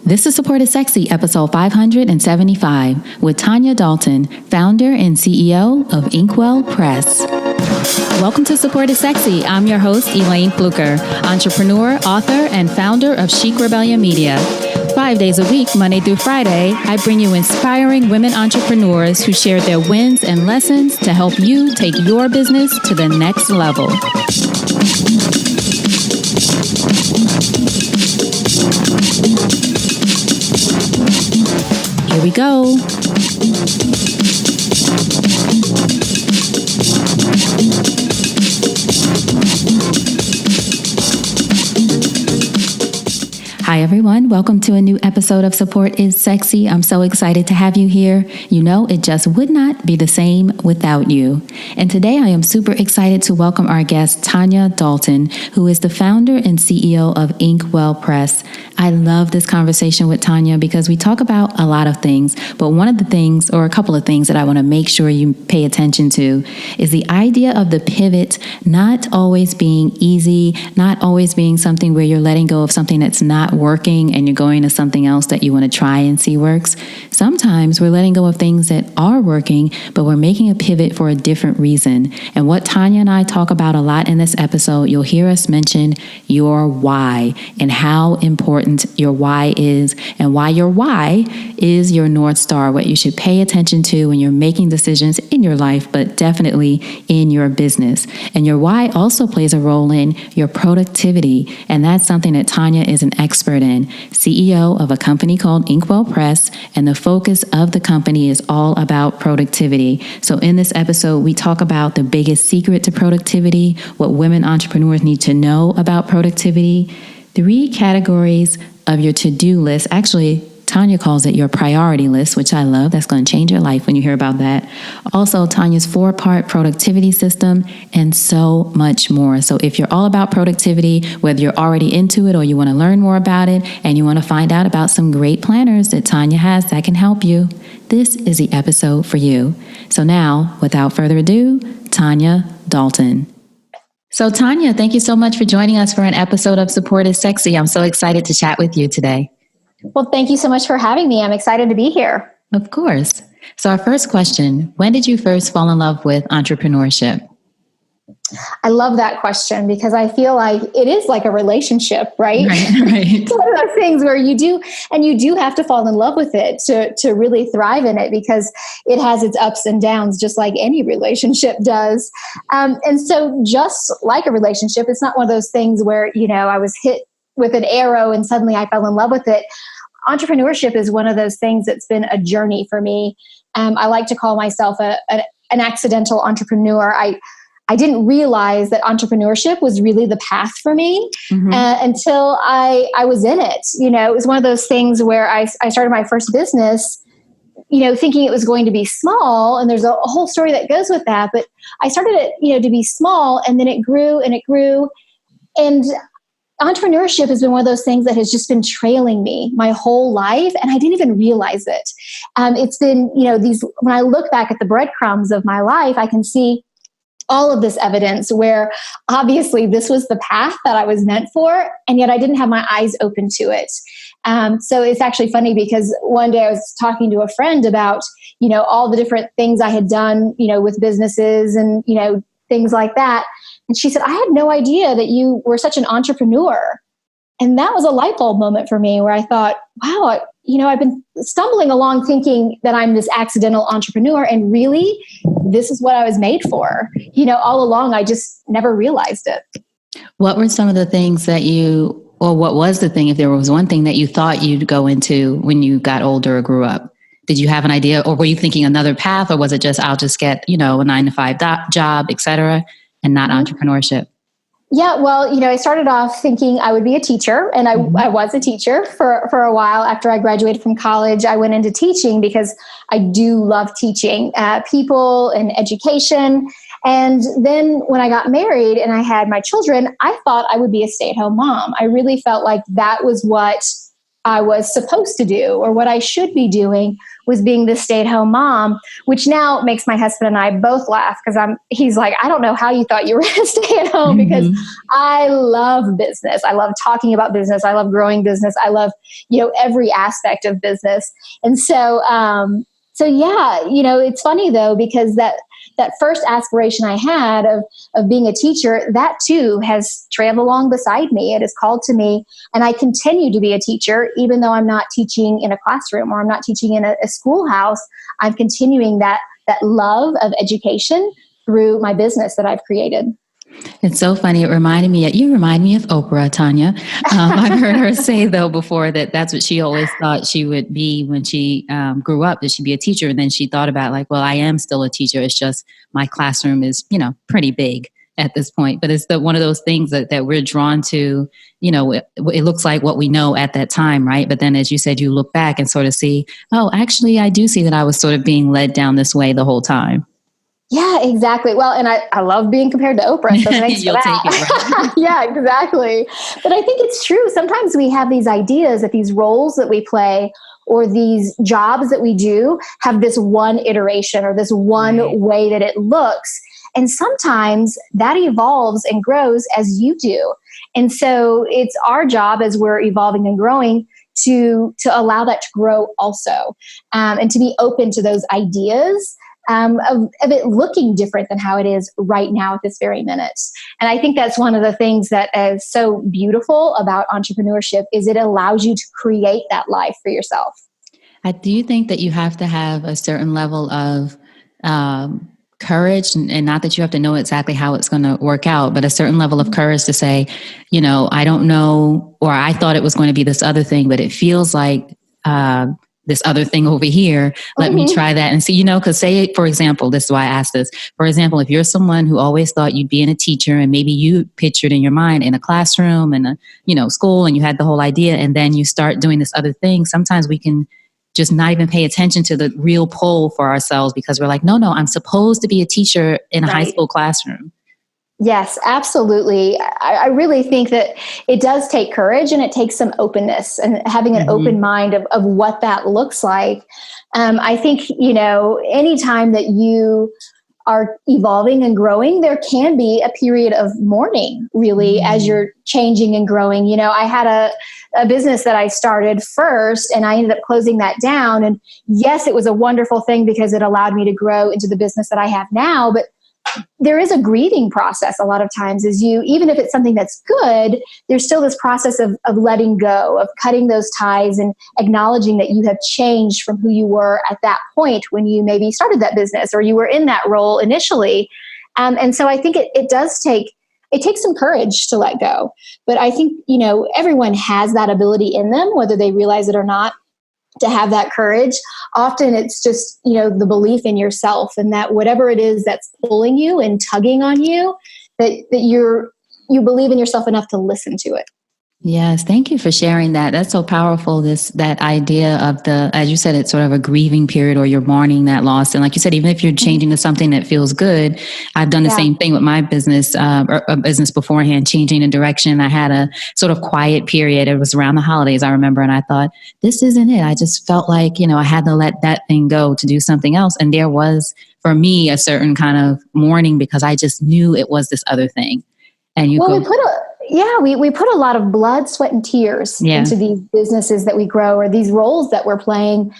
This is Support is Sexy, episode 575, with Tanya Dalton, founder and CEO of Inkwell Press. Welcome to Support is Sexy. I'm your host, Elayne Fluker, entrepreneur, author, and founder of Chic Rebellion Media. 5 days a week, Monday through Friday, I bring you inspiring women entrepreneurs who share their wins and lessons to help you take your business to the next level. Here we go. Hi, everyone. Welcome to a new episode of Support is Sexy. I'm so excited to have you here. You know, it just would not be the same without you. And today I am super excited to welcome our guest, Tanya Dalton, who is the founder and CEO of Inkwell Press. I love this conversation with Tanya because we talk about a lot of things, but one of the things, or a couple of things that I want to make sure you pay attention to is the idea of the pivot not always being easy, not always being something where you're letting go of something that's not working and you're going to something else that you want to try and see works. Sometimes we're letting go of things that are working, but we're making a pivot for a different reason. And what Tanya and I talk about a lot in this episode, you'll hear us mention your why and how important your why is, and why your why is your North Star, what you should pay attention to when you're making decisions in your life, but definitely in your business. And your why also plays a role in your productivity. And that's something that Tanya is an expert in, CEO of a company called Inkwell Press. And the focus of the company is all about productivity. So in this episode, we talk about the biggest secret to productivity, what women entrepreneurs need to know about productivity, 3 categories of your to-do list. Actually, Tanya calls it your priority list, which I love. That's going to change your life when you hear about that. Also, Tanya's 4-part productivity system and so much more. So if you're all about productivity, whether you're already into it or you want to learn more about it and you want to find out about some great planners that Tanya has that can help you, this is the episode for you. So now, without further ado, Tanya Dalton. So Tanya, thank you so much for joining us for an episode of Support is Sexy. I'm so excited to chat with you today. Well, thank you so much for having me. I'm excited to be here. Of course. So our first question, when did you first fall in love with entrepreneurship? I love that question because I feel like it is like a relationship, right? Right. It's one of those things where you do have to fall in love with it to really thrive in it because it has its ups and downs, just like any relationship does. And so just like a relationship, it's not one of those things where, I was hit with an arrow and suddenly I fell in love with it. Entrepreneurship is one of those things that's been a journey for me. I like to call myself an accidental entrepreneur. I didn't realize that entrepreneurship was really the path for me until I was in it. It was one of those things where I started my first business, thinking it was going to be small. And there's a whole story that goes with that. But I started it, to be small, and then it grew and it grew. And entrepreneurship has been one of those things that has just been trailing me my whole life, and I didn't even realize it. It's been, when I look back at the breadcrumbs of my life, I can see all of this evidence where obviously this was the path that I was meant for, and yet I didn't have my eyes open to it. So it's actually funny because one day I was talking to a friend about, all the different things I had done, with businesses and, things like that. And she said, I had no idea that you were such an entrepreneur. And that was a light bulb moment for me where I thought, wow, I've been stumbling along thinking that I'm this accidental entrepreneur. And really, this is what I was made for. All along, I just never realized it. What were some of the things that what was the thing, if there was one thing that you thought you'd go into when you got older or grew up? Did you have an idea, or were you thinking another path, or was it just, I'll just get, a 9-to-5 job, et cetera, and not entrepreneurship? Yeah, well, I started off thinking I would be a teacher, and I was a teacher for a while. After I graduated from college, I went into teaching because I do love teaching people and education. And then when I got married and I had my children, I thought I would be a stay-at-home mom. I really felt like that was what I was supposed to do or what I should be doing was being this stay-at-home mom, which now makes my husband and I both laugh because he's like, I don't know how you thought you were going to stay at home because I love business. I love talking about business. I love growing business. I love, every aspect of business. And so yeah, it's funny though, because that first aspiration I had of being a teacher, that too has trailed along beside me. It has called to me, and I continue to be a teacher, even though I'm not teaching in a classroom or I'm not teaching in a schoolhouse. I'm continuing that love of education through my business that I've created. It's so funny. You remind me of Oprah, Tanya. I've heard her say though before that's what she always thought she would be when she grew up, that she'd be a teacher. And then she thought about like, well, I am still a teacher. It's just my classroom is, pretty big at this point. But it's one of those things that we're drawn to, it looks like what we know at that time, right? But then as you said, you look back and sort of see, oh, actually, I do see that I was sort of being led down this way the whole time. Yeah, exactly. Well, and I love being compared to Oprah. So thanks for that. Take it, right? Yeah, exactly. But I think it's true. Sometimes we have these ideas that these roles that we play or these jobs that we do have this one iteration or this one way that it looks. And sometimes that evolves and grows as you do. And so it's our job as we're evolving and growing to allow that to grow also, and to be open to those ideas. Of it looking different than how it is right now at this very minute. And I think that's one of the things that is so beautiful about entrepreneurship is it allows you to create that life for yourself. Do you think that you have to have a certain level of courage, and not that you have to know exactly how it's going to work out, but a certain level of courage to say, I don't know, or I thought it was going to be this other thing, but it feels like this other thing over here. Let me try that and see, because say, for example, this is why I asked this. For example, if you're someone who always thought you'd be in a teacher and maybe you pictured in your mind in a classroom and a, school, and you had the whole idea, and then you start doing this other thing, sometimes we can just not even pay attention to the real pull for ourselves because we're like, no, I'm supposed to be a teacher in a high school classroom. Yes, absolutely. I really think that it does take courage and it takes some openness and having an open mind of what that looks like. I think, anytime that you are evolving and growing, there can be a period of mourning, really, as you're changing and growing. I had a business that I started first and I ended up closing that down. And yes, it was a wonderful thing because it allowed me to grow into the business that I have now. But there is a grieving process a lot of times even if it's something that's good, there's still this process of letting go, of cutting those ties and acknowledging that you have changed from who you were at that point when you maybe started that business or you were in that role initially. And so I think it takes some courage to let go. But I think, everyone has that ability in them, whether they realize it or not, to have that courage. Often it's just, the belief in yourself and that whatever it is that's pulling you and tugging on you, that you believe in yourself enough to listen to it. Yes. Thank you for sharing that. That's so powerful. That idea of as you said, it's sort of a grieving period or you're mourning that loss. And like you said, even if you're changing to something that feels good, I've done the same thing with my business, or a business beforehand, changing a direction. I had a sort of quiet period. It was around the holidays, I remember. And I thought, this isn't it. I just felt like, I had to let that thing go to do something else. And there was, for me, a certain kind of mourning because I just knew it was this other thing. And we put a lot of blood, sweat, and tears into these businesses that we grow or these roles that we're playing.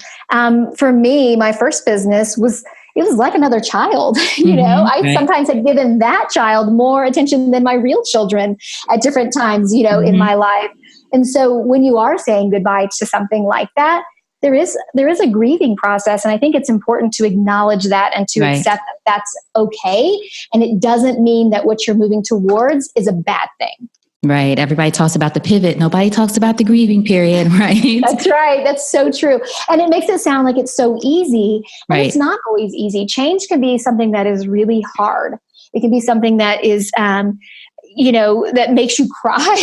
For me, my first business was like another child. I sometimes had given that child more attention than my real children at different times, in my life. And so when you are saying goodbye to something like that, there is a grieving process. And I think it's important to acknowledge that and to accept that that's okay. And it doesn't mean that what you're moving towards is a bad thing. Right. Everybody talks about the pivot. Nobody talks about the grieving period, right? That's right. That's so true. And it makes it sound like it's so easy. And it's not always easy. Change can be something that is really hard. It can be something that is, that makes you cry,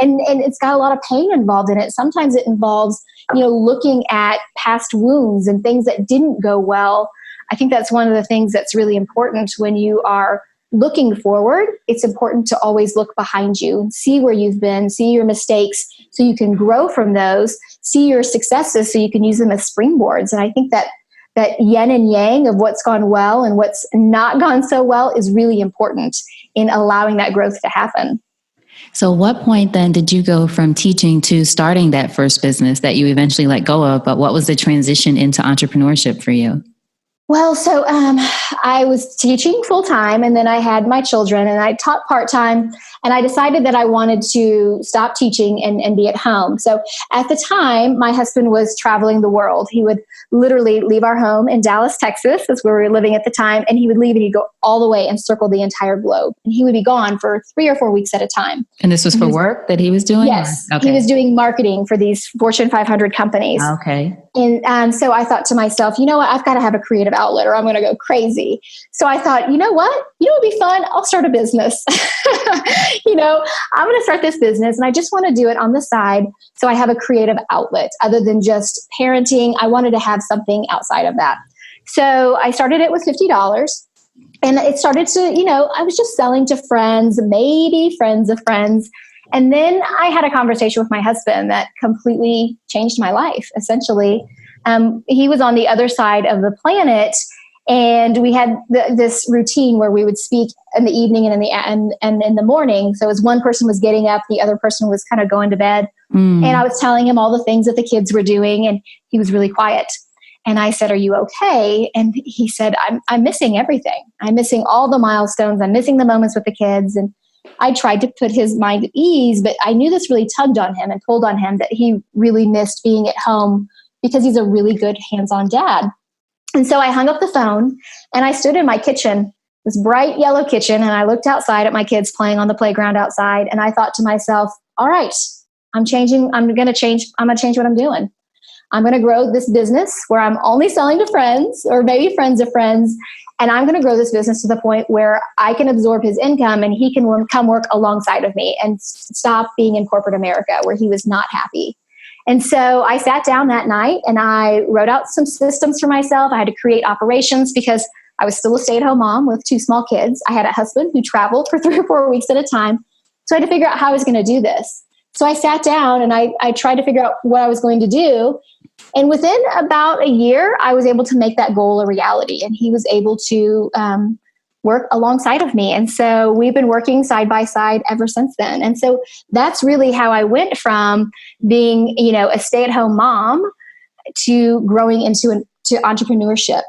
and it's got a lot of pain involved in it. Sometimes it involves, looking at past wounds and things that didn't go well. I think that's one of the things that's really important when you are looking forward, it's important to always look behind you and see where you've been, see your mistakes so you can grow from those, see your successes so you can use them as springboards. And I think that yin and yang of what's gone well and what's not gone so well is really important in allowing that growth to happen. So what point then did you go from teaching to starting that first business that you eventually let go of? But what was the transition into entrepreneurship for you? Well, so I was teaching full time, and then I had my children, and I taught part time, and I decided that I wanted to stop teaching and be at home. So at the time, my husband was traveling the world. He would literally leave our home in Dallas, Texas, that's where we were living at the time, and he would leave and he'd go all the way and circle the entire globe. And he would be gone for 3 or 4 weeks at a time. And this was for work that he was doing? Yes. Okay. He was doing marketing for these Fortune 500 companies. Okay. And so I thought to myself, you know what, I've got to have a creative outlet or I'm going to go crazy. So I thought, you know what would be fun? I'll start a business. I'm going to start this business and I just want to do it on the side. So I have a creative outlet other than just parenting. I wanted to have something outside of that. So I started it with $50 and it started to, I was just selling to friends, maybe friends of friends. And then I had a conversation with my husband that completely changed my life, essentially. He was on the other side of the planet, and we had this routine where we would speak in the evening and in the morning. So as one person was getting up, the other person was kind of going to bed. And I was telling him all the things that the kids were doing, and he was really quiet. And I said, "Are you okay?" And he said, I'm missing everything. I'm missing all the milestones. I'm missing the moments with the kids." And I tried to put his mind at ease, but I knew this really tugged on him and pulled on him that he really missed being at home because he's a really good hands-on dad. And so I hung up the phone and I stood in my kitchen, this bright yellow kitchen, and I looked outside at my kids playing on the playground outside. And I thought to myself, all right, I'm going to change what I'm doing. I'm going to grow this business where I'm only selling to friends or maybe friends of friends. And I'm going to grow this business to the point where I can absorb his income and he can come work alongside of me and stop being in corporate America where he was not happy. And so I sat down that night and I wrote out some systems for myself. I had to create operations because I was still a stay-at-home mom with 2 small kids. I had a husband who traveled for 3 or 4 weeks at a time. So I had to figure out how I was going to do this. So I sat down and I tried to figure out what I was going to do. And within about a year, I was able to make that goal a reality. And he was able to work alongside of me. And so we've been working side by side ever since then. And so that's really how I went from being, a stay-at-home mom to growing into entrepreneurship.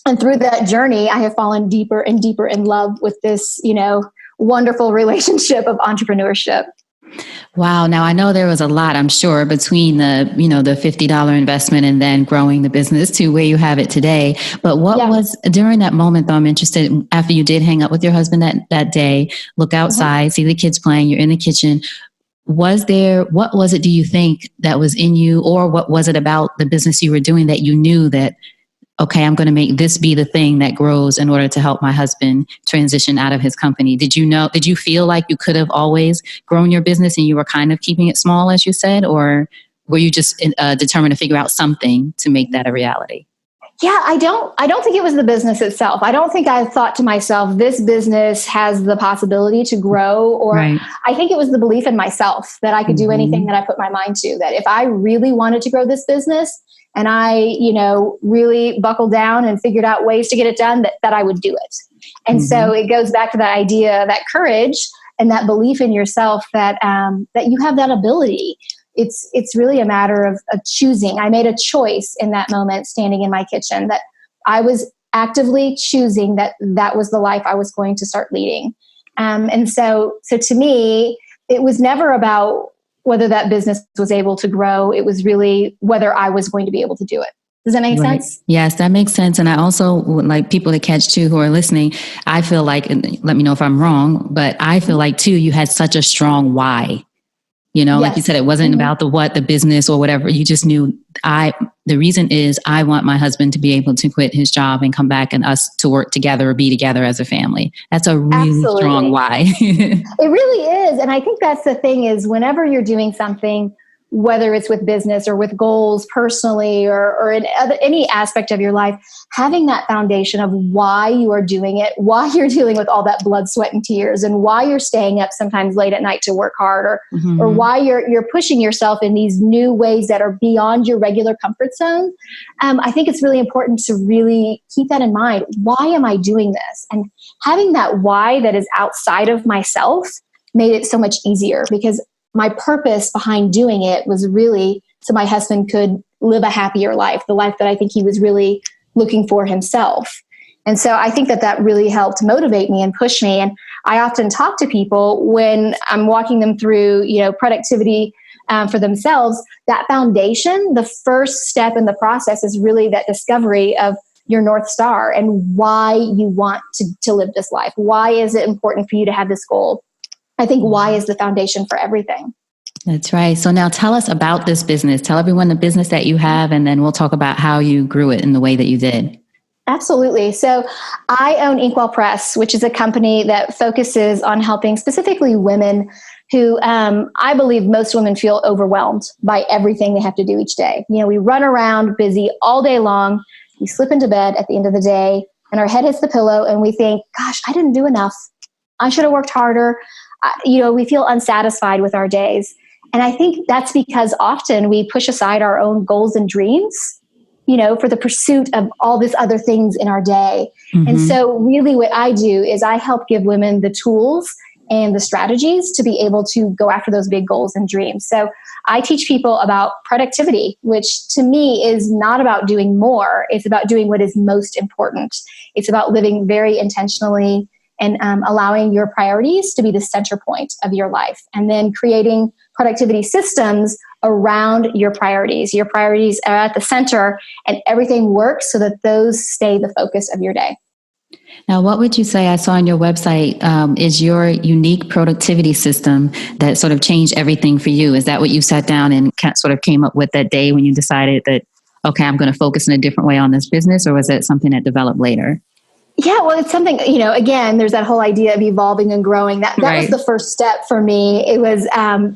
And through that journey, I have fallen deeper and deeper in love with this, wonderful relationship of entrepreneurship. Wow. Now I know there was a lot, I'm sure, between the $50 investment and then growing the business to where you have it today. But what was during that moment, though, I'm interested, after you did hang up with your husband that day, look outside, see the kids playing, you're in the kitchen. What was it, do you think, that was in you, or what was it about the business you were doing that you knew that, okay, I'm going to make this be the thing that grows in order to help my husband transition out of his company? Did you feel like you could have always grown your business and you were kind of keeping it small, as you said, or were you just determined to figure out something to make that a reality? Yeah, I don't think it was the business itself. I don't think I thought to myself, this business has the possibility to grow, or right. I think it was the belief in myself that I could do anything that I put my mind to, that if I really wanted to grow this business, and I, really buckled down and figured out ways to get it done, that I would do it. And so it goes back to that idea, that courage and that belief in yourself that you have that ability. It's really a matter of choosing. I made a choice in that moment, standing in my kitchen, that I was actively choosing that was the life I was going to start leading. And so to me, it was never about whether that business was able to grow. It was really whether I was going to be able to do it. Does that make sense? Yes, that makes sense. And I also would like people to catch too, who are listening. I feel like, and let me know if I'm wrong, but I feel like too, you had such a strong why. Like you said, it wasn't about the business or whatever. You just knew the reason is I want my husband to be able to quit his job and come back and us to work together or be together as a family. That's a really strong why. It really is. And I think that's the thing is whenever you're doing something whether it's with business or with goals personally or in any aspect of your life, having that foundation of why you are doing it, why you're dealing with all that blood, sweat, and tears, and why you're staying up sometimes late at night to work hard, or why you're pushing yourself in these new ways that are beyond your regular comfort zone. I think it's really important to really keep that in mind. Why am I doing this? And having that why that is outside of myself made it so much easier, because my purpose behind doing it was really so my husband could live a happier life, the life that I think he was really looking for himself. And so I think that really helped motivate me and push me. And I often talk to people when I'm walking them through, productivity for themselves. That foundation, the first step in the process is really that discovery of your North Star and why you want to live this life. Why is it important for you to have this goal? I think why is the foundation for everything. That's right. So now tell us about this business. Tell everyone the business that you have, and then we'll talk about how you grew it in the way that you did. Absolutely. So I own Inkwell Press, which is a company that focuses on helping specifically women who I believe most women feel overwhelmed by everything they have to do each day. We run around busy all day long. We slip into bed at the end of the day and our head hits the pillow and we think, gosh, I didn't do enough. I should have worked harder. We feel unsatisfied with our days. And I think that's because often we push aside our own goals and dreams, for the pursuit of all these other things in our day. And so really what I do is I help give women the tools and the strategies to be able to go after those big goals and dreams. So I teach people about productivity, which to me is not about doing more. It's about doing what is most important. It's about living very intentionally and allowing your priorities to be the center point of your life, and then creating productivity systems around your priorities. Your priorities are at the center and everything works so that those stay the focus of your day. Now, what would you say I saw on your website is your unique productivity system that sort of changed everything for you? Is that what you sat down and sort of came up with that day when you decided that, okay, I'm going to focus in a different way on this business, or was that something that developed later? Yeah, well, it's something, again, there's that whole idea of evolving and growing. That was the first step for me. It was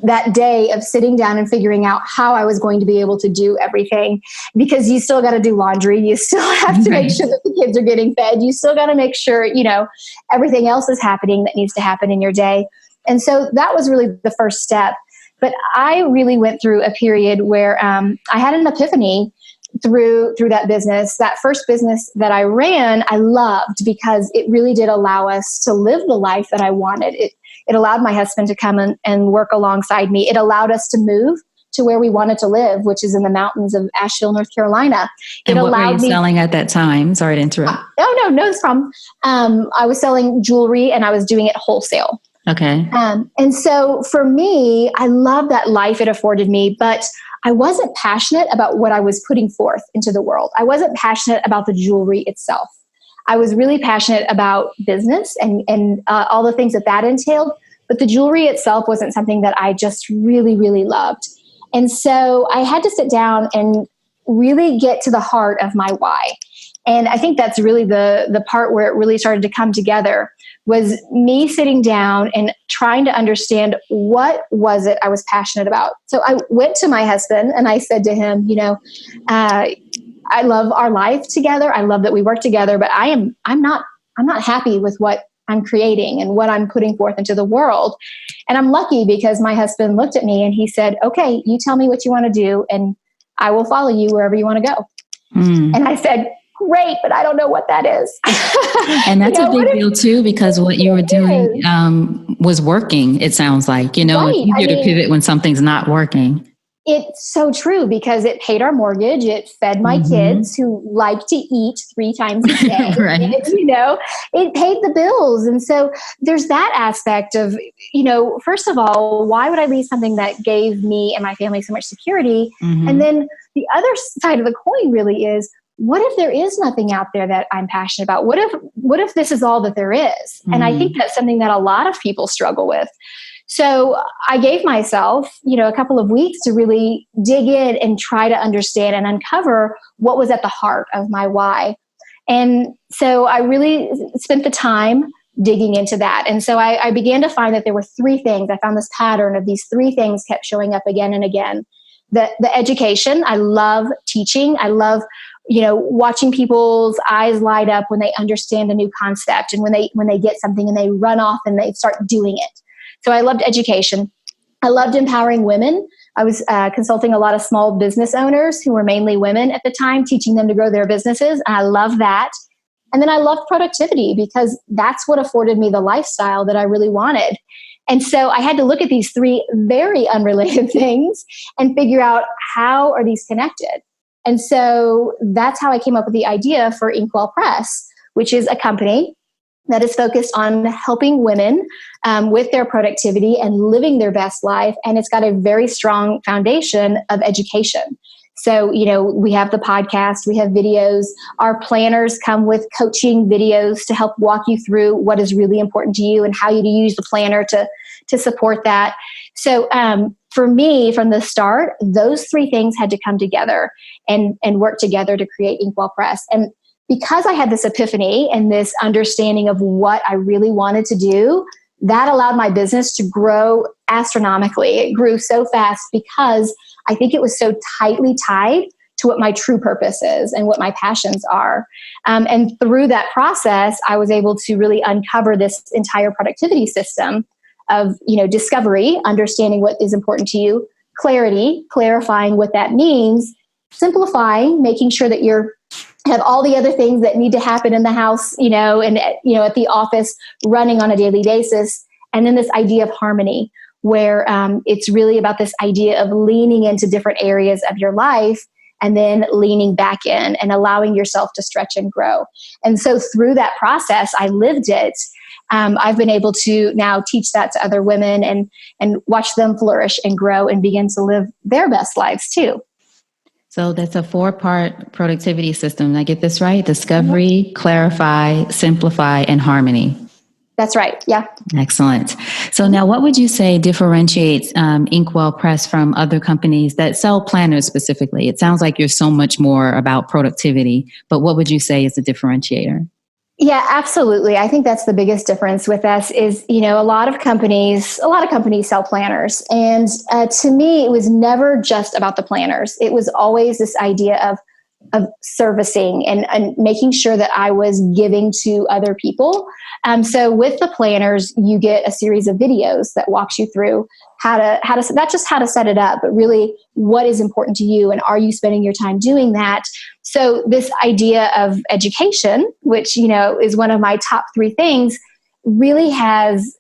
that day of sitting down and figuring out how I was going to be able to do everything, because you still got to do laundry. You still have to make sure that the kids are getting fed. You still got to make sure, everything else is happening that needs to happen in your day. And so that was really the first step. But I really went through a period where I had an epiphany through that business. That first business that I ran, I loved because it really did allow us to live the life that I wanted. It allowed my husband to come and work alongside me. It allowed us to move to where we wanted to live, which is in the mountains of Asheville, North Carolina. And what were you selling at that time? Sorry to interrupt. No problem. I was selling jewelry and I was doing it wholesale. Okay. And so for me, I love that life it afforded me, but I wasn't passionate about what I was putting forth into the world. I wasn't passionate about the jewelry itself. I was really passionate about business and all the things that entailed, but the jewelry itself wasn't something that I just really, really loved. And so I had to sit down and really get to the heart of my why. And I think that's really the part where it really started to come together, was me sitting down and trying to understand what was it I was passionate about. So I went to my husband and I said to him, I love our life together. I love that we work together, but I'm not happy with what I'm creating and what I'm putting forth into the world. And I'm lucky because my husband looked at me and he said, okay, you tell me what you want to do and I will follow you wherever you want to go. And I said, great, but I don't know what that is. And that's a big deal too, because what you were doing was working, it sounds like, it's easier to pivot when something's not working. It's so true, because it paid our mortgage. It fed my kids who like to eat 3 times a day. Right. And, it paid the bills. And so there's that aspect of, first of all, why would I leave something that gave me and my family so much security? And then the other side of the coin really is, what if there is nothing out there that I'm passionate about? What if this is all that there is? And I think that's something that a lot of people struggle with. So I gave myself, a couple of weeks to really dig in and try to understand and uncover what was at the heart of my why. And so I really spent the time digging into that. And so I began to find that there were 3 things. I found this pattern of these 3 things kept showing up again and again. the education. I love teaching. I love, watching people's eyes light up when they understand a new concept and when they get something and they run off and they start doing it. So I loved education. I loved empowering women. I was consulting a lot of small business owners who were mainly women at the time, teaching them to grow their businesses. And I love that. And then I loved productivity because that's what afforded me the lifestyle that I really wanted. And so I had to look at these three very unrelated things and figure out, how are these connected? And so that's how I came up with the idea for Inkwell Press, which is a company that is focused on helping women with their productivity and living their best life. And it's got a very strong foundation of education. So, we have the podcast, we have videos. Our planners come with coaching videos to help walk you through what is really important to you and how you use the planner to support that. So for me, from the start, those three things had to come together and work together to create Inkwell Press. And because I had this epiphany and this understanding of what I really wanted to do, that allowed my business to grow astronomically. It grew so fast because I think it was so tightly tied to what my true purpose is and what my passions are. And through that process, I was able to really uncover this entire productivity system of, discovery, understanding what is important to you, clarity, clarifying what that means, simplifying, making sure that you're have all the other things that need to happen in the house, and at the office running on a daily basis. And then this idea of harmony, where it's really about this idea of leaning into different areas of your life and then leaning back in and allowing yourself to stretch and grow. And so through that process, I lived it. I've been able to now teach that to other women and watch them flourish and grow and begin to live their best lives too. So that's a 4-part productivity system. Did I get this right? Discovery, clarify, simplify, and harmony. That's right. Yeah. Excellent. So now what would you say differentiates Inkwell Press from other companies that sell planners specifically? It sounds like you're so much more about productivity, but what would you say is a differentiator? Yeah, absolutely. I think that's the biggest difference with us is, a lot of companies sell planners. And to me, it was never just about the planners. It was always this idea of servicing and making sure that I was giving to other people. So with the planners, you get a series of videos that walks you through how to not just how to set it up, but really what is important to you and are you spending your time doing that? So this idea of education, which, is one of my top 3 things, really has,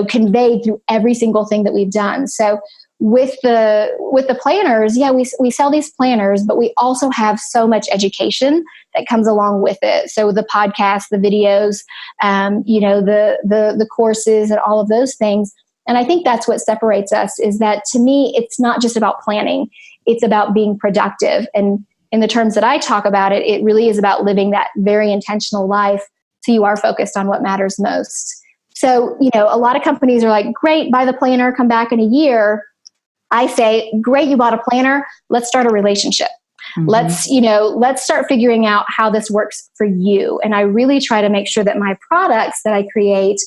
conveyed through every single thing that we've done. So with the planners, we sell these planners, but we also have so much education that comes along with it. So the podcast, the videos, the courses and all of those things. And I think that's what separates us is that to me, it's not just about planning. It's about being productive. And in the terms that I talk about it, it really is about living that very intentional life. So you are focused on what matters most. So, a lot of companies are like, great, buy the planner, come back in a year. I say, great, you bought a planner. Let's start a relationship. Mm-hmm. Let's start figuring out how this works for you. And I really try to make sure that my products that I create,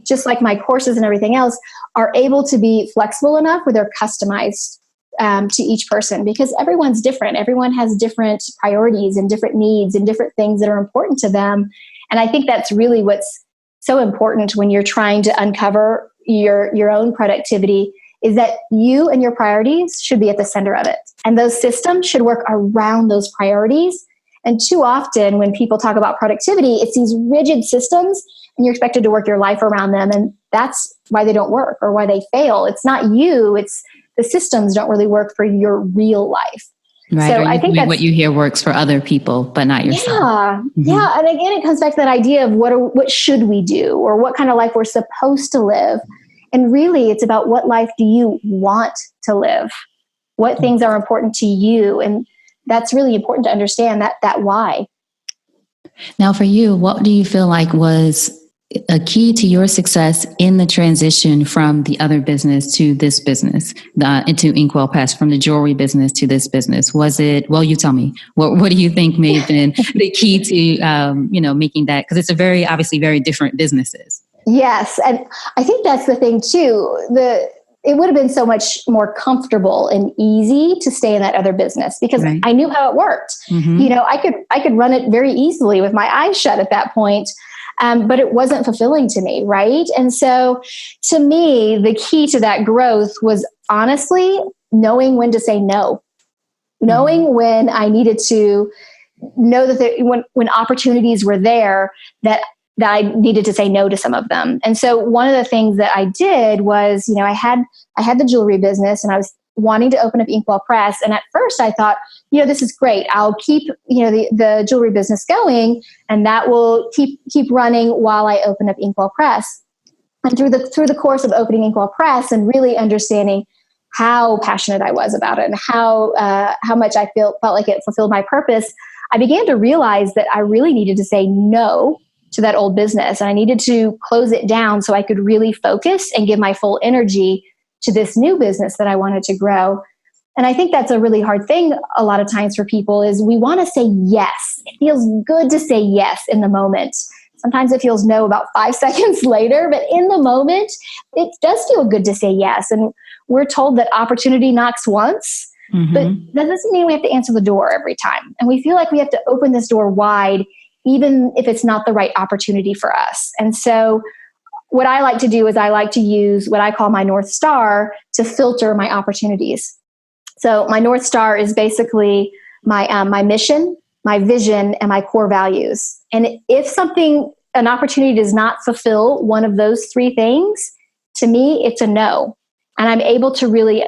just like my courses and everything else, are able to be flexible enough where they're customized to each person, because everyone's different. Everyone has different priorities and different needs and different things that are important to them. And I think that's really what's so important when you're trying to uncover your own productivity, is that you and your priorities should be at the center of it. And those systems should work around those priorities. And too often when people talk about productivity, it's these rigid systems and you're expected to work your life around them. And that's why they don't work or why they fail. It's not you, it's the systems don't really work for your real life. Right. So I think that's what you hear works for other people, but not yourself. Yeah. Mm-hmm. Yeah. And again, it comes back to that idea of what should we do or what kind of life we're supposed to live. And really, it's about what life do you want to live? What things are important to you? And that's really important to understand that why. Now, for you, what do you feel like was a key to your success in the transition from the other business to this business, into Inkwell Press, from the jewelry business to this business? Was it, well, you tell me, what do you think may have been the key to, making that? Because it's obviously very different businesses. Yes. And I think that's the thing too. it would have been so much more comfortable and easy to stay in that other business because Right. I knew how it worked. Mm-hmm. I could run it very easily with my eyes shut at that point. But it wasn't fulfilling to me, right? And so to me, the key to that growth was honestly knowing when to say no, knowing when I needed to know that when opportunities were there, that I needed to say no to some of them. And so one of the things that I did was, I had the jewelry business and I was wanting to open up Inkwell Press. And at first I thought, this is great. I'll keep, the jewelry business going and that will keep running while I open up Inkwell Press. And through the course of opening Inkwell Press and really understanding how passionate I was about it and how much I felt like it fulfilled my purpose, I began to realize that I really needed to say no to that old business. And I needed to close it down so I could really focus and give my full energy to this new business that I wanted to grow. And I think that's a really hard thing a lot of times for people is we want to say yes. It feels good to say yes in the moment. Sometimes it feels no about 5 seconds later, but in the moment, it does feel good to say yes. And we're told that opportunity knocks once, but that doesn't mean we have to answer the door every time. And we feel like we have to open this door wide, even if it's not the right opportunity for us. And so what I like to do is I like to use what I call my North Star to filter my opportunities. So my North Star is basically my mission, my vision, and my core values. And if an opportunity does not fulfill one of those 3 things, to me, it's a no. And I'm able to really,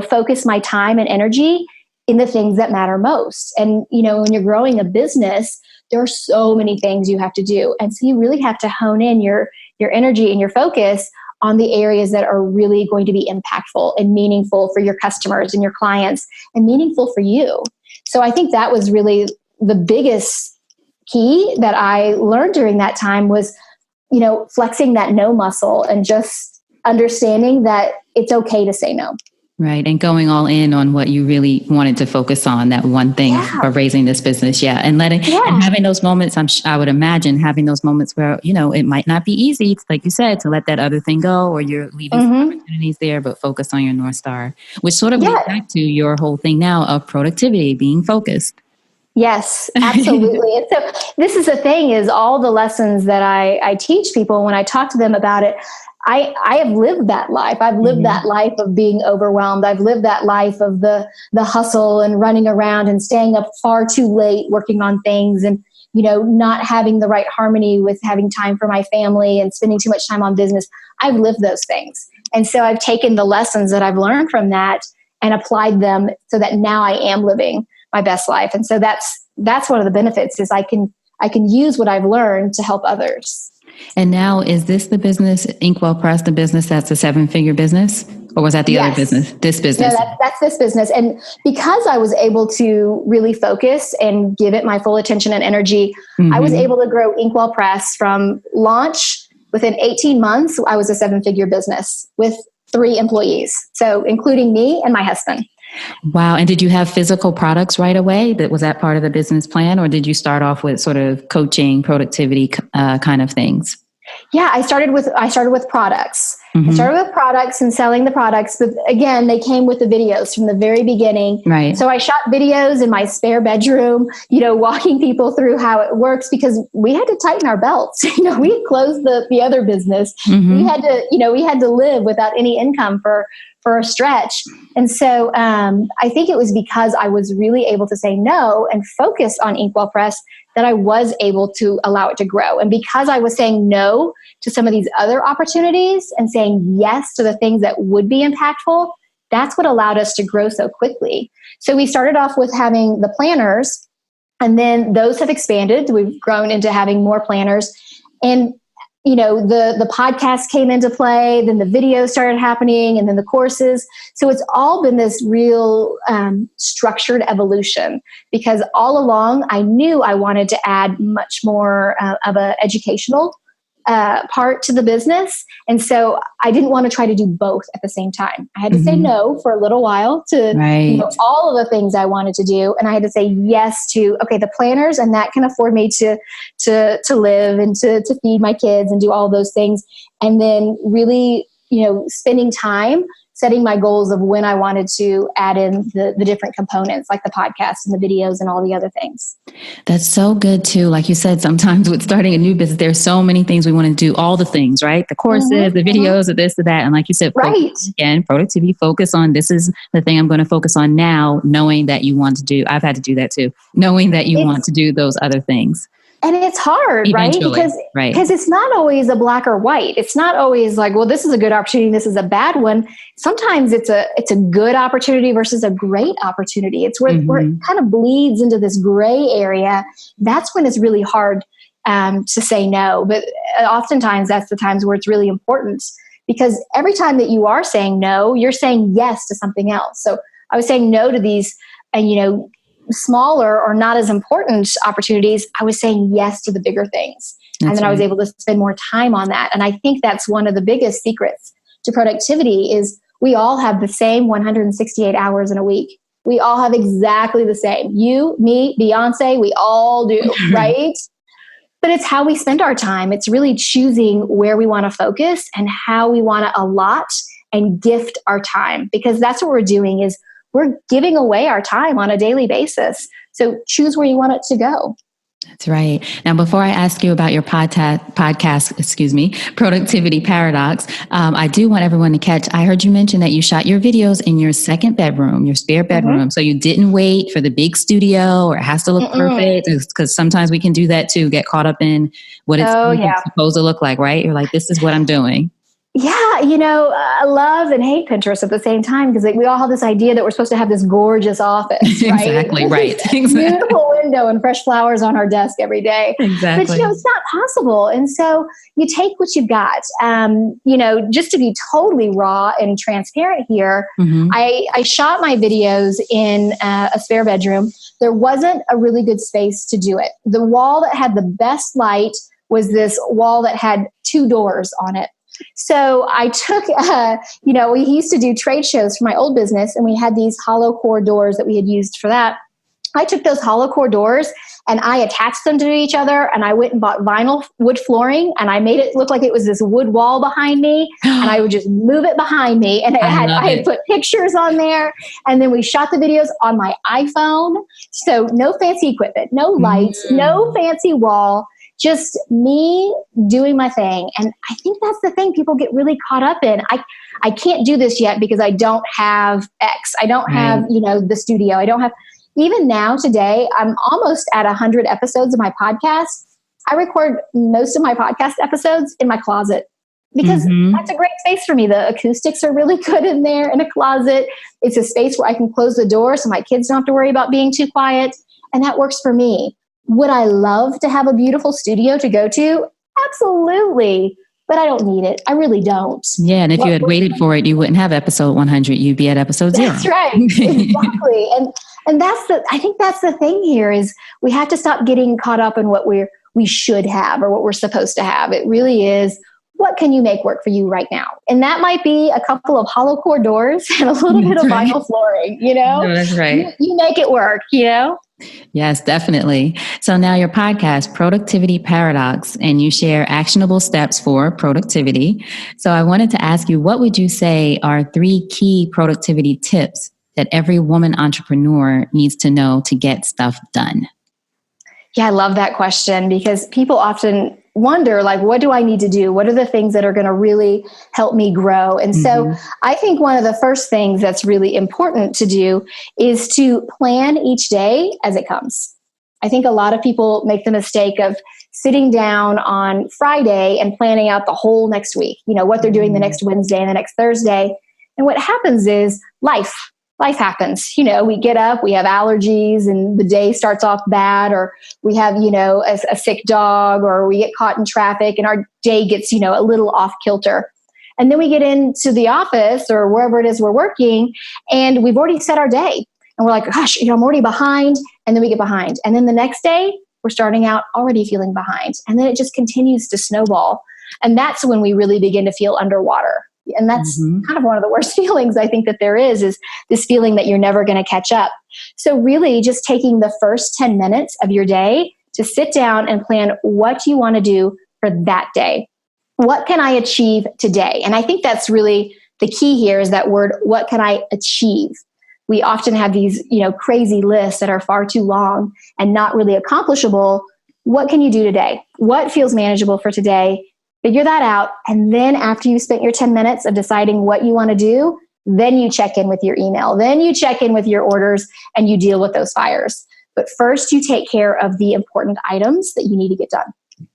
focus my time and energy in the things that matter most. And, when you're growing a business, there are so many things you have to do. And so you really have to hone in your energy and your focus on the areas that are really going to be impactful and meaningful for your customers and your clients and meaningful for you. So I think that was really the biggest key that I learned during that time was, flexing that no muscle and just understanding that it's okay to say no. Right. And going all in on what you really wanted to focus on, that one thing for raising this business. Yeah. And and having those moments, I would imagine having those moments where, it might not be easy, like you said, to let that other thing go or you're leaving some opportunities there, but focus on your North Star, which sort of leads back to your whole thing now of productivity, being focused. Yes, absolutely. And so this is the thing is all the lessons that I teach people when I talk to them about it, I have lived that life. I've lived that life of being overwhelmed. I've lived that life of the hustle and running around and staying up far too late working on things and, not having the right harmony with having time for my family and spending too much time on business. I've lived those things. And so I've taken the lessons that I've learned from that and applied them so that now I am living my best life. And so that's one of the benefits is I can use what I've learned to help others. And now, is this the business, Inkwell Press, the business that's a 7-figure business? Or was that the other business? This business? No, that's this business. And because I was able to really focus and give it my full attention and energy, I was able to grow Inkwell Press from launch. Within 18 months, I was a 7-figure business with 3 employees. So including me and my husband. Wow. And did you have physical products right away? Was that part of the business plan? Or did you start off with sort of coaching, productivity kind of things? Yeah, I started with products. I started with products and selling the products. But again, they came with the videos from the very beginning. Right. So I shot videos in my spare bedroom, walking people through how it works because we had to tighten our belts. We had closed the other business. We had to live without any income for a stretch. And so I think it was because I was really able to say no and focus on Inkwell Press that I was able to allow it to grow. And because I was saying no to some of these other opportunities and saying yes to the things that would be impactful, that's what allowed us to grow so quickly. So we started off with having the planners, and then those have expanded. We've grown into having more planners. And the podcast came into play, then the videos started happening, and then the courses. So it's all been this real structured evolution because all along I knew I wanted to add much more of an educational part to the business. And so I didn't want to try to do both at the same time. I had to say no for a little while to all of the things I wanted to do. And I had to say yes to, the planners, and that can afford me to live and to feed my kids and do all those things. And then really, spending time setting my goals of when I wanted to add in the different components, like the podcast and the videos and all the other things. That's so good too. Like you said, sometimes with starting a new business, there's so many things we want to do, all the things, right? The courses, the videos, the this, the that. And like you said, right. Again, productivity, focus on this is the thing I'm going to focus on now, knowing that you want to do, I've had to do that too, knowing that you want to do those other things. And it's hard, Eventually, right? Because it's not always a black or white. It's not always like, well, this is a good opportunity, this is a bad one. Sometimes it's a good opportunity versus a great opportunity. It's where it kind of bleeds into this gray area. That's when it's really hard to say no. But oftentimes that's the times where it's really important, because every time that you are saying no, you're saying yes to something else. So I was saying no to these, and smaller or not as important opportunities. I was saying yes to the bigger things. And then I was able to spend more time on that. And I think that's one of the biggest secrets to productivity is we all have the same 168 hours in a week. We all have exactly the same. You, me, Beyonce, we all do, right? But it's how we spend our time. It's really choosing where we want to focus and how we want to allot and gift our time, because that's what we're doing is we're giving away our time on a daily basis. So choose where you want it to go. That's right. Now, before I ask you about your podcast, Productivity Paradox, I do want everyone to catch, I heard you mention that you shot your videos in your second bedroom, your spare bedroom. So you didn't wait for the big studio or it has to look perfect, because sometimes we can do that too, get caught up in what it's supposed to look like, right? You're like, this is what I'm doing. Yeah, I love and hate Pinterest at the same time, because we all have this idea that we're supposed to have this gorgeous office, right? Exactly, right. Beautiful window and fresh flowers on our desk every day. Exactly. But, it's not possible. And so you take what you've got. Just to be totally raw and transparent here, I shot my videos in a spare bedroom. There wasn't a really good space to do it. The wall that had the best light was this wall that had 2 doors on it. So I took, we used to do trade shows for my old business, and we had these hollow core doors that we had used for that. I took those hollow core doors and I attached them to each other, and I went and bought vinyl wood flooring, and I made it look like it was this wood wall behind me, and I would just move it behind me, and I had put pictures on there, and then we shot the videos on my iPhone. So no fancy equipment, no lights, no fancy wall. Just me doing my thing. And I think that's the thing people get really caught up in. I can't do this yet because I don't have X. I don't have, the studio. I don't have, even now today, I'm almost at 100 episodes of my podcast. I record most of my podcast episodes in my closet, because that's a great space for me. The acoustics are really good in there in a closet. It's a space where I can close the door so my kids don't have to worry about being too quiet. And that works for me. Would I love to have a beautiful studio to go to? Absolutely. But I don't need it. I really don't. Yeah. And if you had waited for it, you wouldn't have episode 100. You'd be at episode 0. That's right. Exactly. And I think that's the thing here is we have to stop getting caught up in what we should have or what we're supposed to have. It really is, what can you make work for you right now? And that might be a couple of hollow core doors and a little bit of vinyl flooring, No, that's right. You make it work, Yes, definitely. So now your podcast, Productivity Paradox, and you share actionable steps for productivity. So I wanted to ask you, what would you say are 3 key productivity tips that every woman entrepreneur needs to know to get stuff done? Yeah, I love that question, because people often wonder, what do I need to do? What are the things that are going to really help me grow? And so I think one of the first things that's really important to do is to plan each day as it comes. I think a lot of people make the mistake of sitting down on Friday and planning out the whole next week, what they're doing the next Wednesday and the next Thursday. And what happens is life happens. We get up, we have allergies, and the day starts off bad, or we have, a sick dog, or we get caught in traffic and our day gets, a little off kilter. And then we get into the office or wherever it is we're working, and we've already set our day. And we're like, gosh, I'm already behind. And then we get behind. And then the next day, we're starting out already feeling behind. And then it just continues to snowball. And that's when we really begin to feel underwater. And that's kind of one of the worst feelings I think that there is this feeling that you're never going to catch up. So really just taking the first 10 minutes of your day to sit down and plan what you want to do for that day. What can I achieve today? And I think that's really the key here is that word, what can I achieve? We often have these, crazy lists that are far too long and not really accomplishable. What can you do today? What feels manageable for today? Figure that out. And then after you spent your 10 minutes of deciding what you want to do, then you check in with your email, then you check in with your orders and you deal with those fires. But first you take care of the important items that you need to get done.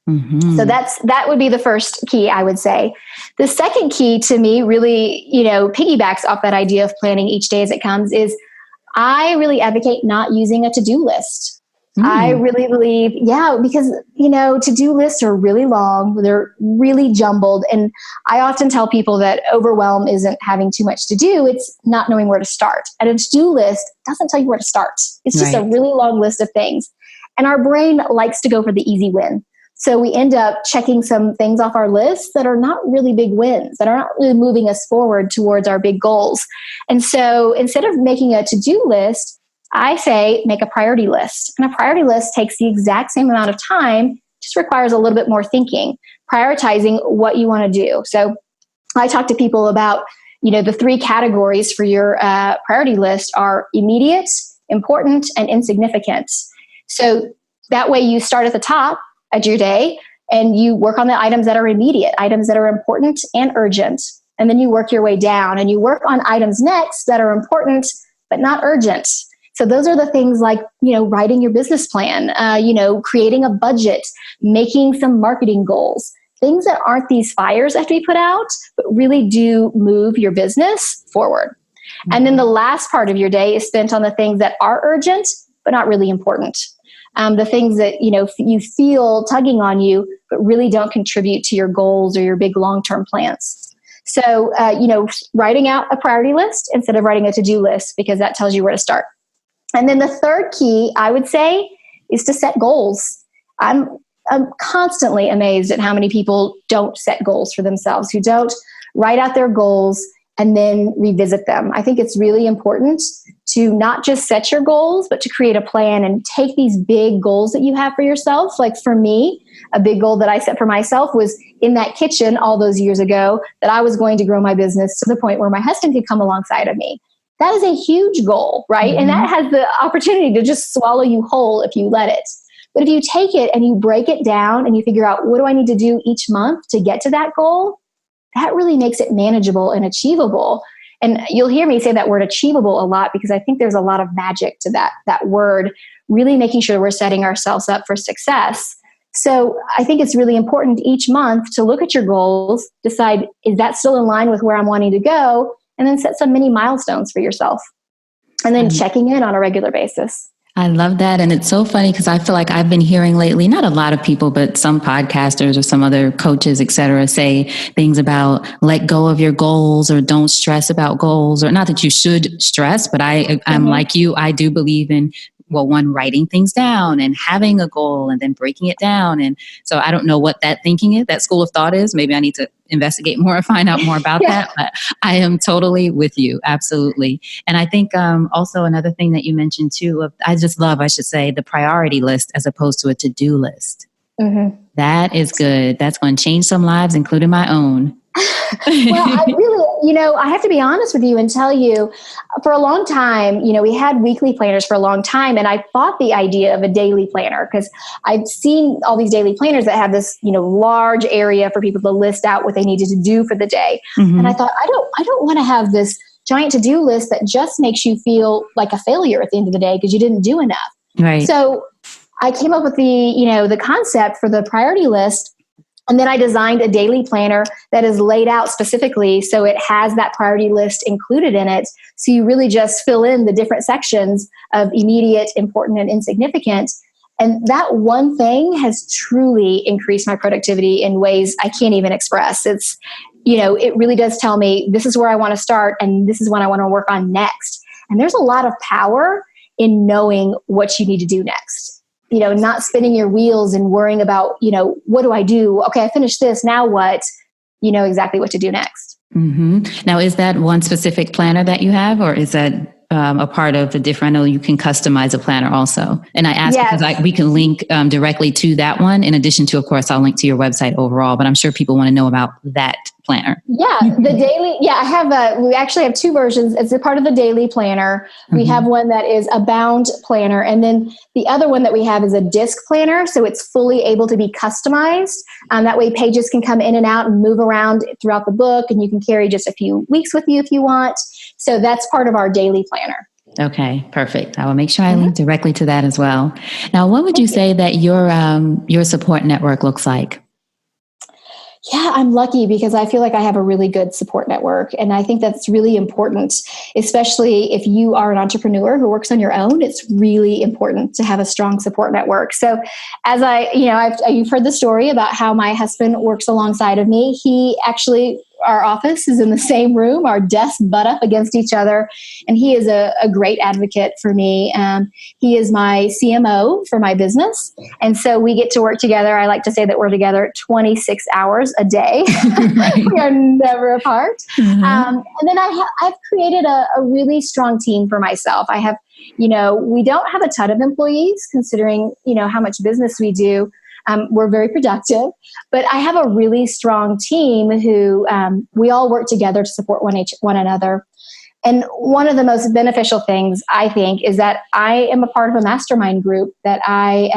Mm-hmm. So that would be the first key, I would say. The second key to me really, piggybacks off that idea of planning each day as it comes is I really advocate not using a to-do list. I really believe, because, to-do lists are really long. They're really jumbled. And I often tell people that overwhelm isn't having too much to do. It's not knowing where to start. And a to-do list doesn't tell you where to start. It's just a really long list of things. And our brain likes to go for the easy win. So we end up checking some things off our list that are not really big wins, that are not really moving us forward towards our big goals. And so instead of making a to-do list, I say make a priority list. And a priority list takes the exact same amount of time, just requires a little bit more thinking, prioritizing what you want to do. So I talk to people about, the three categories for your priority list are immediate, important, and insignificant. So that way you start at the top of your day and you work on the items that are immediate, items that are important and urgent. And then you work your way down and you work on items next that are important but not urgent. So those are the things like, writing your business plan, creating a budget, making some marketing goals, things that aren't these fires that have to be put out, but really do move your business forward. Mm-hmm. And then the last part of your day is spent on the things that are urgent, but not really important. The things that, you feel tugging on you, but really don't contribute to your goals or your big long-term plans. So, writing out a priority list instead of writing a to-do list, because that tells you where to start. And then the third key, I would say, is to set goals. I'm constantly amazed at how many people don't set goals for themselves, who don't write out their goals and then revisit them. I think it's really important to not just set your goals, but to create a plan and take these big goals that you have for yourself. Like for me, a big goal that I set for myself was in that kitchen all those years ago, that I was going to grow my business to the point where my husband could come alongside of me. That is a huge goal, right? Mm-hmm. And that has the opportunity to just swallow you whole if you let it. But if you take it and you break it down and you figure out, what do I need to do each month to get to that goal? That really makes it manageable and achievable. And you'll hear me say that word achievable a lot, because I think there's a lot of magic to that word, really making sure we're setting ourselves up for success. So I think it's really important each month to look at your goals, decide, is that still in line with where I'm wanting to go? And then set some mini milestones for yourself. And then checking in on a regular basis. I love that. And it's so funny because I feel like I've been hearing lately, not a lot of people, but some podcasters or some other coaches, et cetera, say things about let go of your goals or don't stress about goals, or not that you should stress, but I'm like you, I do believe in, writing things down and having a goal and then breaking it down. And so I don't know what that thinking is, that school of thought is. Maybe I need to investigate more and find out more about that. But I am totally with you. Absolutely. And I think also another thing that you mentioned too, I should say, the priority list as opposed to a to-do list. Mm-hmm. That is good. That's going to change some lives, including my own. Well, I really, I have to be honest with you and tell you, for a long time, we had weekly planners for a long time, and I fought the idea of a daily planner because I've seen all these daily planners that have this, large area for people to list out what they needed to do for the day. Mm-hmm. And I thought, I don't want to have this giant to-do list that just makes you feel like a failure at the end of the day because you didn't do enough. Right. So I came up with the concept for the priority list. And then I designed a daily planner that is laid out specifically so it has that priority list included in it. So you really just fill in the different sections of immediate, important, and insignificant. And that one thing has truly increased my productivity in ways I can't even express. It's, it really does tell me this is where I want to start and this is what I want to work on next. And there's a lot of power in knowing what you need to do next. Not spinning your wheels and worrying about, what do I do? Okay, I finished this. Now what? You know exactly what to do next. Mm-hmm. Now, is that one specific planner that you have, or is that a part of the different, I know you can customize a planner also. And I asked because we can link directly to that one. In addition to, of course, I'll link to your website overall, but I'm sure people want to know about that planner. Yeah, the daily. Yeah, I have we actually have two versions. It's a part of the daily planner. We have one that is a bound planner. And then the other one that we have is a disc planner. So it's fully able to be customized. That way pages can come in and out and move around throughout the book. And you can carry just a few weeks with you if you want. So that's part of our daily planner. Okay, perfect. I will make sure I link directly to that as well. Now, what would you say that your support network looks like? Yeah, I'm lucky because I feel like I have a really good support network. And I think that's really important, especially if you are an entrepreneur who works on your own. It's really important to have a strong support network. So as you've heard the story about how my husband works alongside of me. He actually, our office is in the same room, our desks butt up against each other. And he is a great advocate for me. He is my CMO for my business. And so we get to work together. I like to say that we're together 26 hours a day. We are never apart. And then I've created a really strong team for myself. I have, we don't have a ton of employees considering, how much business we do. We're very productive, but I have a really strong team who we all work together to support one another. And one of the most beneficial things, I think, is that I am a part of a mastermind group that I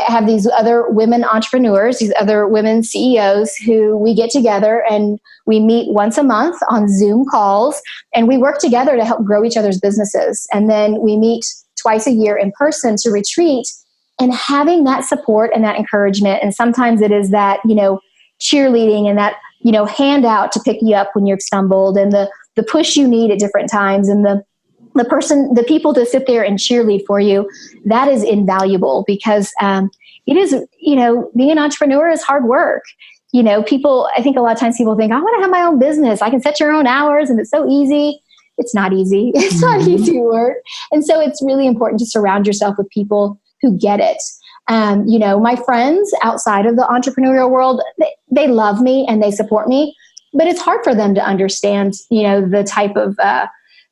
have these other women entrepreneurs, these other women CEOs who we get together and we meet once a month on Zoom calls and we work together to help grow each other's businesses. And then we meet twice a year in person to retreat. And having that support and that encouragement, and sometimes it is that, cheerleading and that, handout to pick you up when you've stumbled and the push you need at different times and the people to sit there and cheerlead for you, that is invaluable because it is, being an entrepreneur is hard work. I think a lot of times people think, I want to have my own business. I can set your own hours and it's so easy. It's not easy. It's not easy work. And so it's really important to surround yourself with people who get it. My friends outside of the entrepreneurial world, they love me and they support me, but it's hard for them to understand, the type of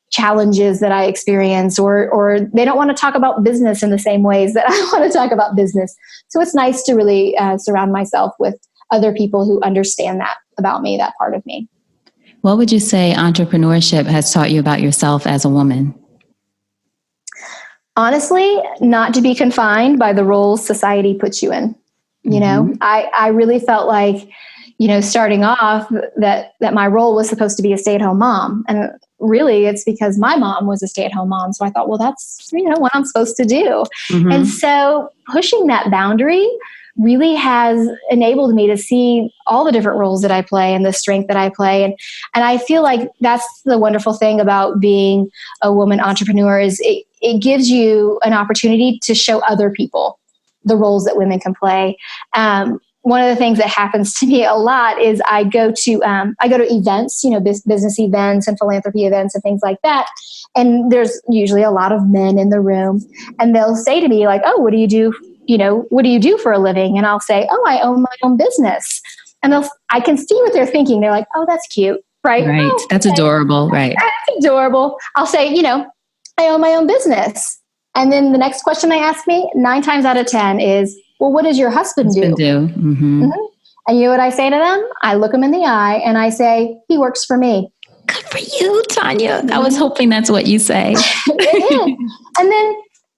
challenges that I experience, or they don't want to talk about business in the same ways that I want to talk about business. So it's nice to really surround myself with other people who understand that about me, that part of me. What would you say entrepreneurship has taught you about yourself as a woman? Honestly, not to be confined by the roles society puts you in. I really felt like, starting off that my role was supposed to be a stay-at-home mom. And really it's because my mom was a stay-at-home mom. So I thought, well, that's, what I'm supposed to do. And so pushing that boundary really has enabled me to see all the different roles that I play and the strength that I play. And I feel like that's the wonderful thing about being a woman entrepreneur is it gives you an opportunity to show other people the roles that women can play. One of the things that happens to me a lot is I go to events, business events and philanthropy events and things like that. And there's usually a lot of men in the room and they'll say to me like, oh, what do you do? What do you do for a living? And I'll say, oh, I own my own business. And I can see what they're thinking. They're like, oh, that's cute. Right. Right. Oh, that's adorable. Right. That's adorable. I'll say, I own my own business. And then the next question they ask me 9 times out of 10 is, well, what does your husband do? And you know what I say to them? I look them in the eye and I say, he works for me. Good for you, Tanya. I was hoping that's what you say. It is. And then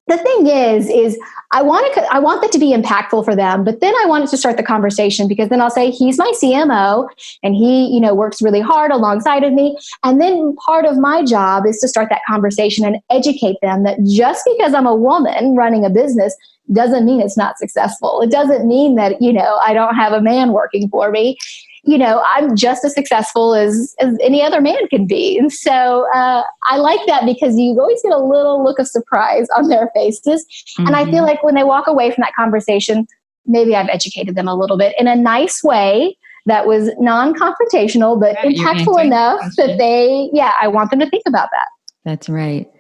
the thing is I want that to be impactful for them, but then I wanted to start the conversation because then I'll say, he's my CMO and he, works really hard alongside of me. And then part of my job is to start that conversation and educate them that just because I'm a woman running a business doesn't mean it's not successful. It doesn't mean that, I don't have a man working for me. I'm just as successful as any other man can be. And so I like that because you always get a little look of surprise on their faces. And I feel like when they walk away from that conversation, maybe I've educated them a little bit in a nice way that was non-confrontational, but impactful enough that I want them to think about that. That's right.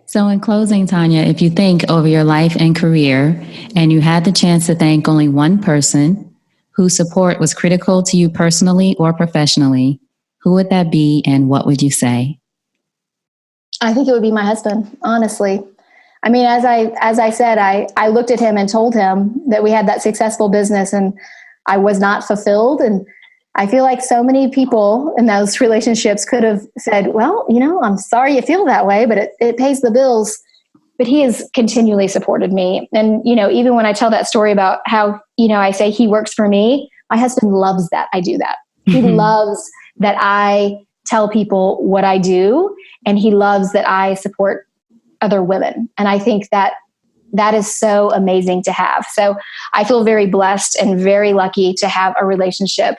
So in closing, Tanya, if you think over your life and career and you had the chance to thank only one person whose support was critical to you personally or professionally, who would that be and what would you say? I think it would be my husband, honestly. I mean, as I said, I looked at him and told him that we had that successful business and I was not fulfilled. And I feel like so many people in those relationships could have said, well, I'm sorry you feel that way, but it pays the bills. But he has continually supported me. And, even when I tell that story about how, I say he works for me, my husband loves that I do that. He loves that I tell people what I do, and he loves that I support other women. And I think that is so amazing to have. So I feel very blessed and very lucky to have a relationship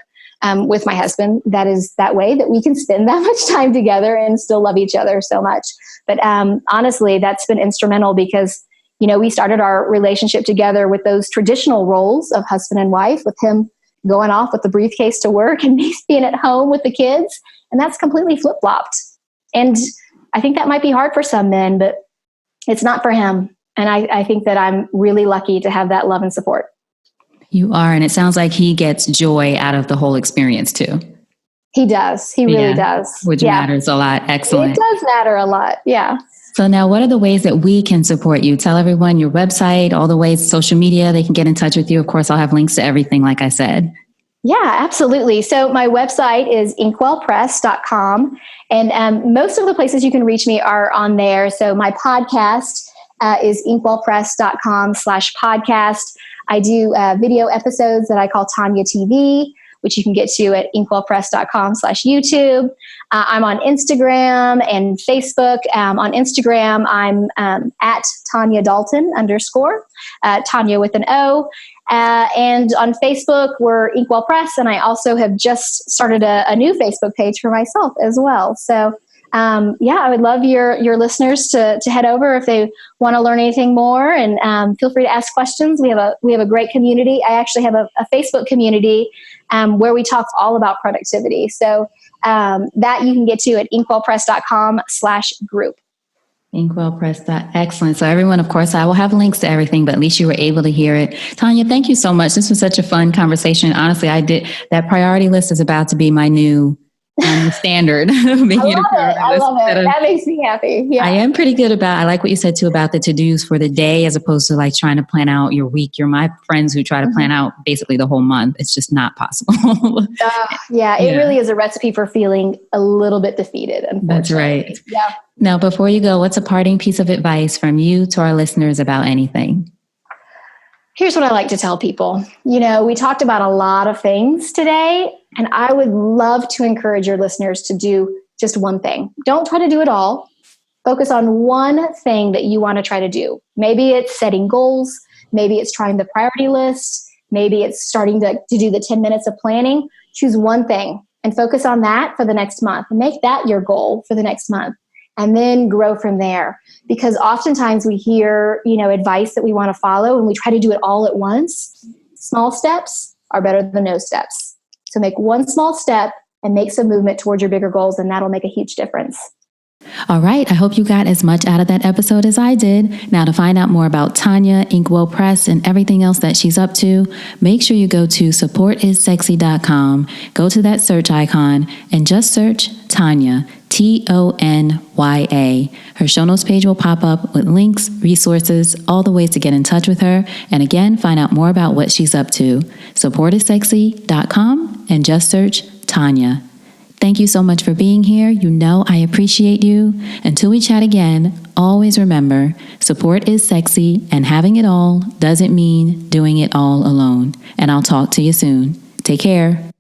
with my husband that is that way, that we can spend that much time together and still love each other so much. But honestly, that's been instrumental because, we started our relationship together with those traditional roles of husband and wife, with him going off with the briefcase to work and me being at home with the kids. And that's completely flip-flopped. And I think that might be hard for some men, but it's not for him. And I think that I'm really lucky to have that love and support. You are. And it sounds like he gets joy out of the whole experience too. He does. He really does. Which matters a lot. Excellent. It does matter a lot. Yeah. So now what are the ways that we can support you? Tell everyone your website, all the ways, social media, they can get in touch with you. Of course, I'll have links to everything, like I said. Yeah, absolutely. So my website is inkwellpress.com. And most of the places you can reach me are on there. So my podcast is inkwellpress.com/podcast. I do video episodes that I call Tanya TV, which you can get to at inkwellpress.com/YouTube. I'm on Instagram and Facebook. On Instagram, I'm at Tanya Dalton _ Tanya with an O. And on Facebook, we're Inkwell Press. And I also have just started a new Facebook page for myself as well. So I would love your listeners to head over if they want to learn anything more, and feel free to ask questions. We have a great community. I actually have a Facebook community where we talk all about productivity. So that you can get to at inkwellpress.com/group. Inkwell Press. Excellent. So everyone, of course, I will have links to everything, but at least you were able to hear it. Tanya, thank you so much. This was such a fun conversation. Honestly, that priority list is about to be my new standard. I love it. That makes me happy. Yeah. I am pretty good I like what you said too about the to-dos for the day, as opposed to like trying to plan out your week. You're my friends who try to plan out basically the whole month. It's just not possible. It really is a recipe for feeling a little bit defeated. That's right. Yeah. Now, before you go, what's a parting piece of advice from you to our listeners about anything? Here's what I like to tell people. We talked about a lot of things today, and I would love to encourage your listeners to do just one thing. Don't try to do it all. Focus on one thing that you want to try to do. Maybe it's setting goals. Maybe it's trying the priority list. Maybe it's starting to do the 10 minutes of planning. Choose one thing and focus on that for the next month. Make that your goal for the next month, and then grow from there. Because oftentimes we hear, advice that we want to follow and we try to do it all at once. Small steps are better than no steps. So make one small step and make some movement towards your bigger goals, and that'll make a huge difference. All right. I hope you got as much out of that episode as I did. Now, to find out more about Tanya, Inkwell Press, and everything else that she's up to, make sure you go to supportissexy.com, go to that search icon, and just search Tanya, Tonya. Her show notes page will pop up with links, resources, all the ways to get in touch with her. And again, find out more about what she's up to. Supportissexy.com and just search Tanya. Thank you so much for being here. I appreciate you. Until we chat again, always remember, support is sexy, and having it all doesn't mean doing it all alone. And I'll talk to you soon. Take care.